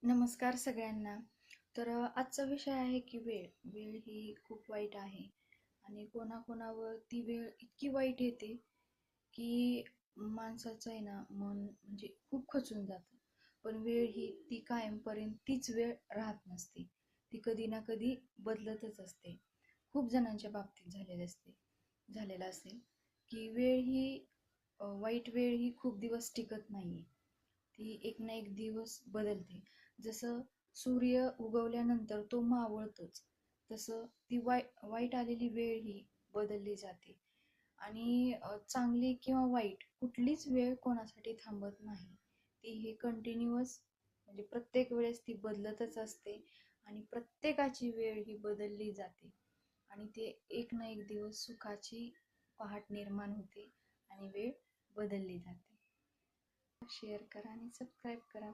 नमस्कार सगळ्यांना. आजचा विषय आहे की वेळ. वेळ ही खूप वाईट आहे आणि कोणाकोणावर ती वेळ इतकी वाईट येते की माणसाचं आहे ना मन म्हणजे खूप खचून जातं. पण वेळ ही ती कायमपर्यंत तीच वेळ राहत नसते. ती कधी ना कधी बदलतच असते. खूप जणांच्या बाबतीत झालेलं असेल की वेळ ही वाईट वेळ ही खूप दिवस टिकत नाहीये. ती एक ना एक दिवस बदलते. जसं सूर्य उगवल्यानंतर तो मावळतोच, तसं ती वाईट आलेली वेळ ही बदलली जाते. आणि चांगली किंवा वाईट कुठलीच वेळ कोणासाठी थांबत नाही. ती हे कंटिन्युअस म्हणजे प्रत्येक वेळेस ती बदलतच असते आणि प्रत्येकाची वेळ ही बदलली जाते आणि ते एक ना एक दिवस सुखाची पहाट निर्माण होते आणि वेळ बदलली जाते. शेअर करा आणि सबस्क्राईब करा.